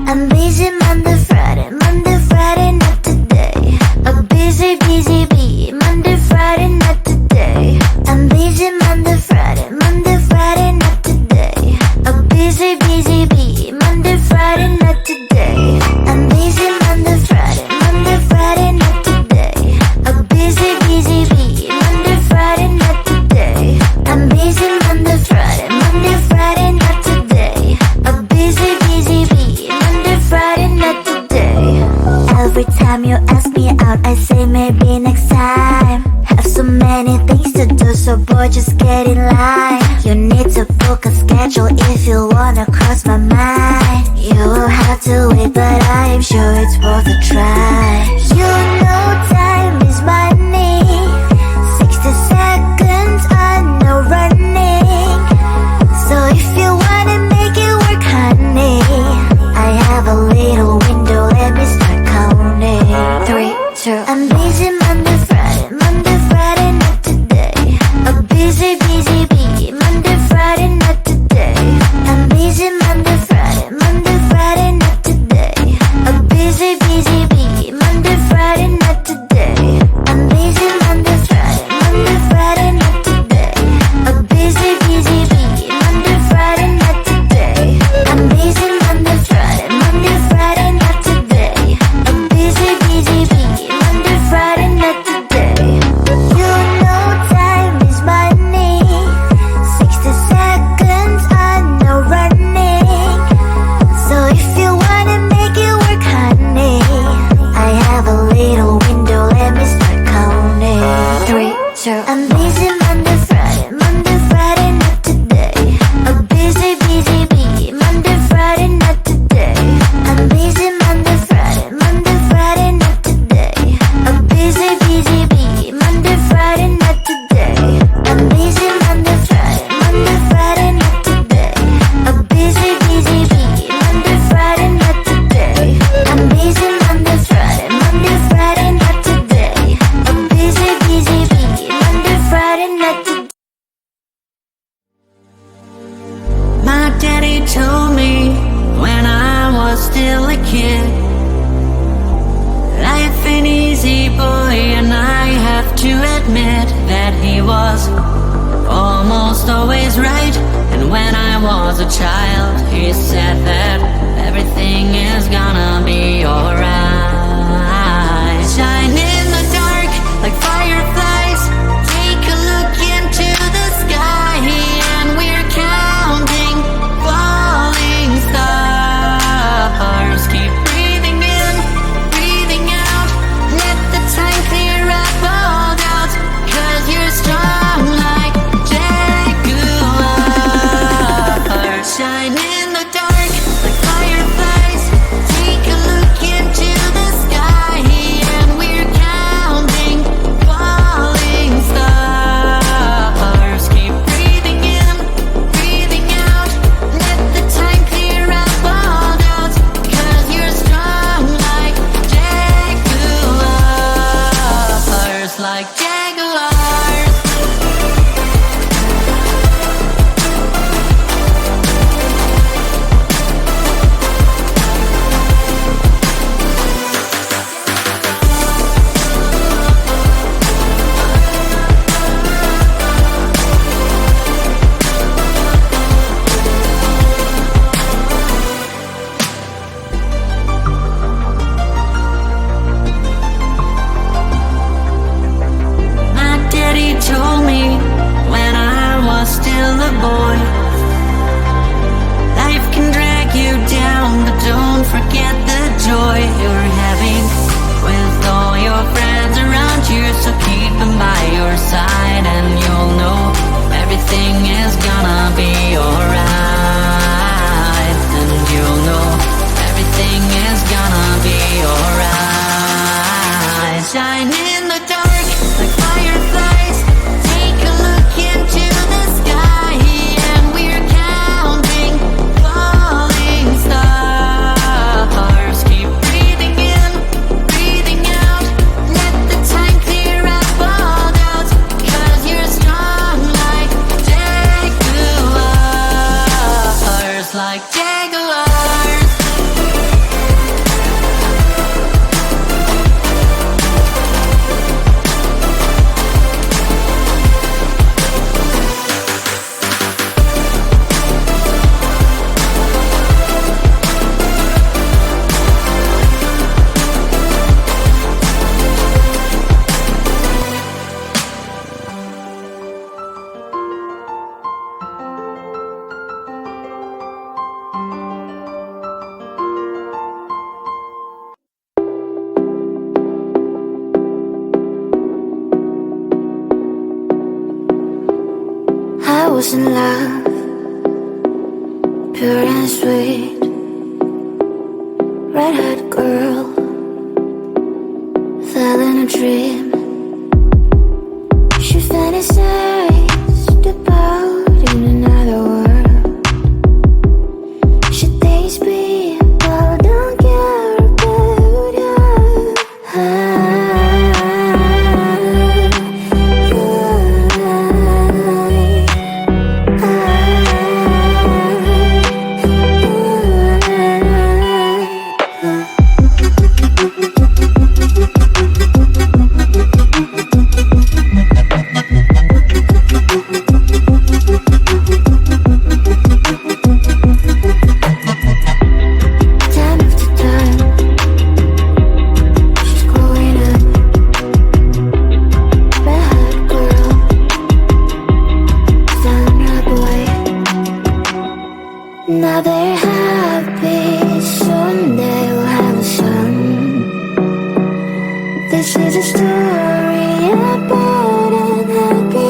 I'm busy Monday, Friday, not today. A busy, busy bee, Monday, Friday, not today. I'm busy Monday, Friday, not today. A busy, busy bee, Monday, Friday, not today. I'm busy Monday, Friday, not today. A busy, busy bee, Monday, Friday, not today. I'm busy Monday, Friday, not today. A busy, busy bee, Monday, Friday, not today. Every time you ask me out, I say maybe next time. Have so many things to do, so boy, just get in line. You need to book a schedule if you wanna cross my mind. You will have to wait, but I am sure it's worth a try. You know time is money. 60 seconds on no running. So if you wanna make it work, honey, I have a little window, let me start counting. 3, 2, I'm busy Monday, Friday, not today. A busy, busy bee, Monday, Friday, not today. I'm busy Monday, Friday, not today. A busy, busy bee, Monday, Friday, not today. I'm busy Monday, Friday, not today. A busy, busy bee, Monday, Friday, not today. I'm busy Monday, Friday, not today. A busy, busy bee, Monday, Friday, not today. You know time is money. 60 seconds on no running. So if you wanna make it work, honey, I have a little window, let me start counting. 3, 2, I'm busy Monday, Friday, not today. A busy, busy bee, Monday, Friday, not today. I'm busy Monday, Friday, not today. A busy, busy bee, Monday, Friday, not today. I'm busy Monday, Friday, not today. A busy, busy bee, Monday, Friday, not today. I'm busy Monday, Friday, not today. A busy, busy bee, Monday, Friday, not today. My daddy told me when I was still a kid, life ain't easy, boy, and I have to admit that he was almost always right. And when I was a child, he said that everything is gonna be alright. Shine in the dark like fireflies. Take a look into the sky, and we're counting falling stars. Keep breathing in, breathing out. Let the time clear up all doubts, 'cause you're strong like jaguars. Shine in the dark like fireflies. Take a look into the sky, and we're counting falling stars. Keep breathing in, breathing out. Let the time clear up all doubts, 'cause you're strong like jaguars, like jaguars. My daddy told me when I was still a boy, life can drag you down, but don't forget the joy you're having with all your friends around you. So keep them by your side, and you'll know everything is gonna be alright. And you'll know everything is gonna be alright. Shine in the dark like fireflies. Take a look into the sky, and we're counting falling stars. Keep breathing in, breathing out. Let the time clear up all doubts, 'cause you're strong like jaguars, like jaguars. in love, pure and sweet, red hot girl, fell in a dream. She fantasized about in another world. She thinks people don't care about her. Time after time, she's growing up, red-haired girl, found her boy. Now they're happy, soon they'll have a son. This is a story about an happy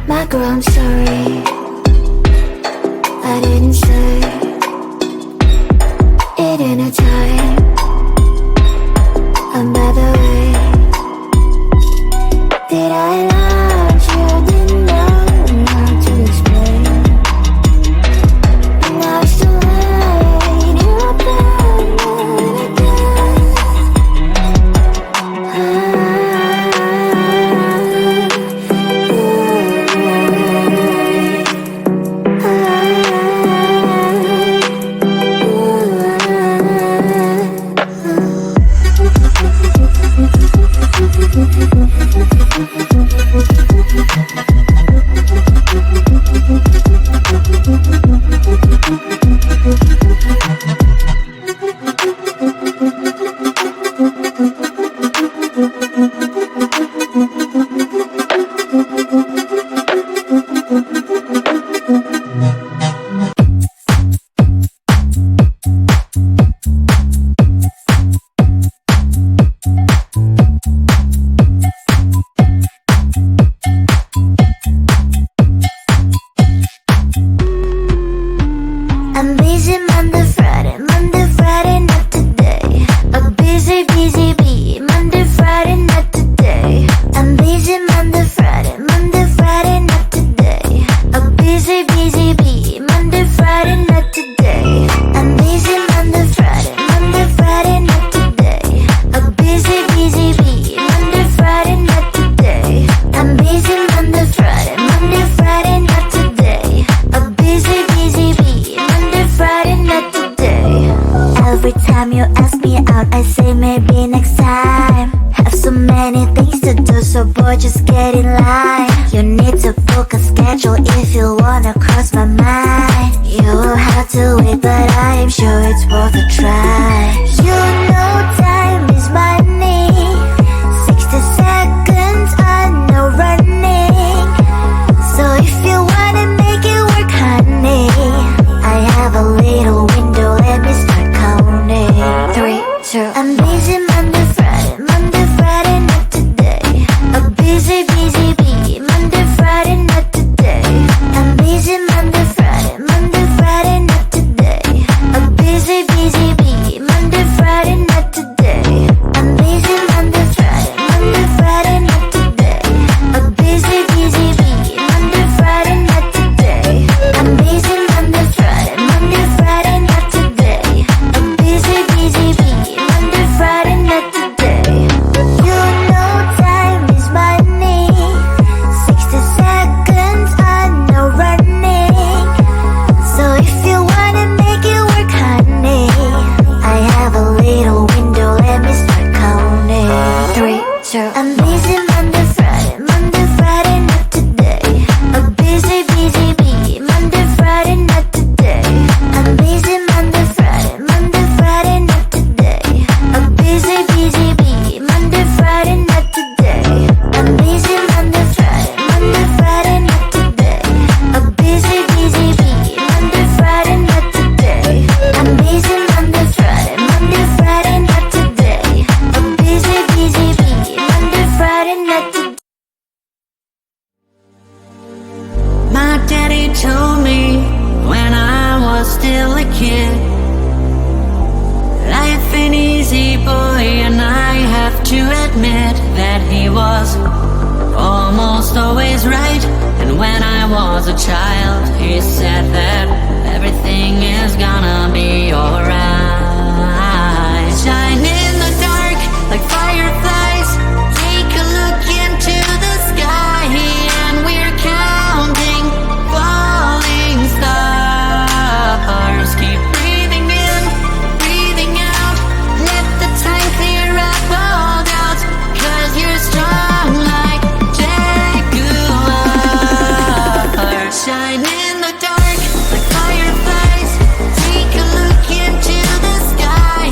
My girl, I'm sorry, I didn't say it in a time. And by the way, did I love you? Didn't know how to explain. But now it's too late, you're back I'm busy Monday, Friday, not today. A busy bee, Monday, Friday, not today. I'm busy Monday, Friday, not today. A busy bee, Monday, Friday, not today. I'm busy Monday, Friday, not today. A busy bee, Monday, Friday, not today. I'm busy Monday, Friday, not today. A busy bee, Monday, Friday, not today. Every time you ask me out, I say maybe next time. Have so many things to do, so boy, just get in line. You need to book a schedule if you wanna cross my mind. You will have to wait, but I am sure it's worth a try. You know time is money. 60 seconds on no running. So if you wanna make it work, honey, I have a little window, let me start counting. 3, 2, I'm busy Monday, Friday, not today. A busy bee, Monday, Friday, not today. I'm busy Monday, Friday, not today. A busy bee, Monday, Friday, not today. almost always right. And when I was a child, he said that everything is gonna be alright. Shine in the dark like fireflies. Take a look into the sky, and we're counting falling stars. Keep breathing in, breathing out. Let the time clear up all doubts, 'cause you're strong like jaguars. Shine in the dark like fireflies. Take a look into the sky,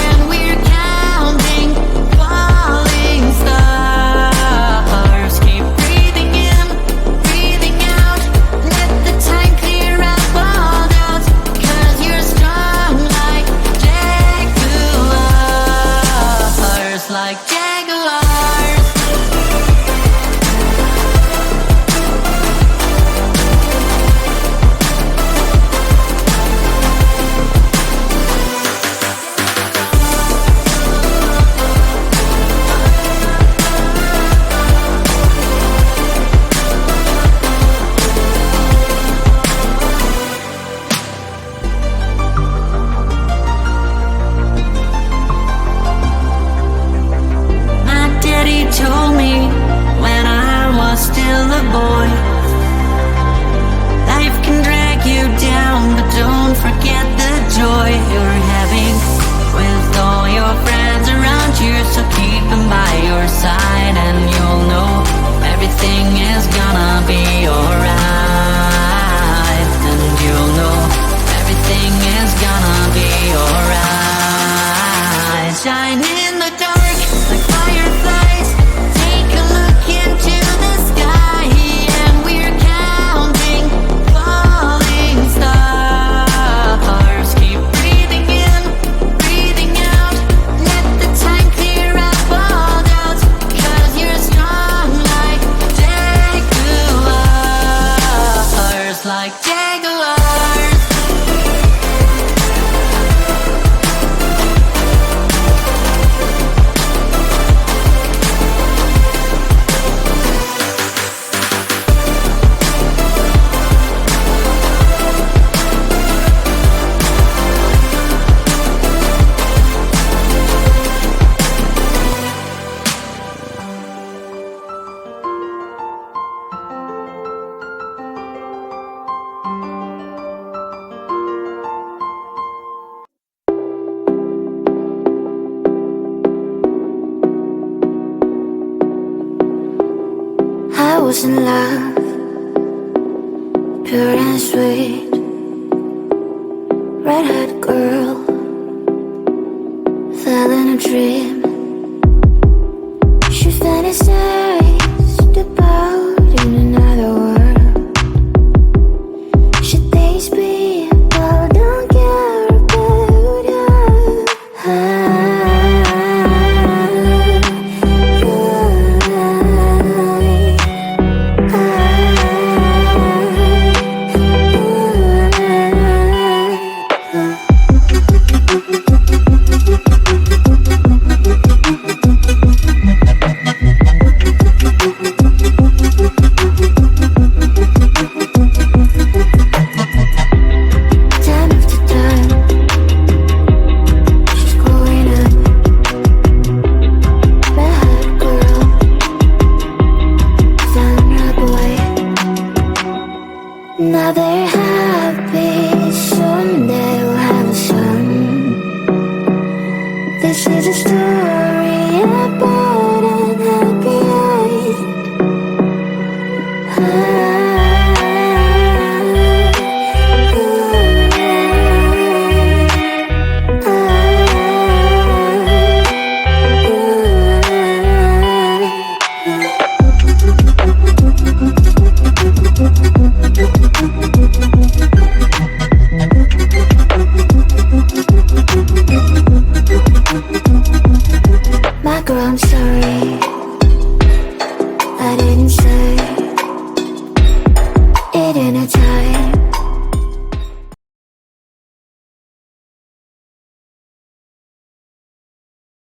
and we're counting falling stars. Keep breathing in, breathing out. Let the time clear up all doubts, 'cause you're strong like jaguars, like jaguars. My daddy told me when I was still a boy, life can drag you down, but don't forget the joy you're having with all your friends around you. So keep them by your side, and you'll know everything is gonna be alright. And you'll know everything is gonna be alright. Shine in the dark like fireflies. Take a look into the sky, and we're counting falling stars. Keep breathing in, breathing out. Let the time clear up all doubts, 'cause you're strong like jaguars, like jaguars. I was in love, pure and sweet, red-hot girl, fell in a dream. She fantasized about in another world. She thinks people don't care about Now they're happy, soon they'll have a son. This is a story about an happy My girl, I'm sorry, I didn't say it in a time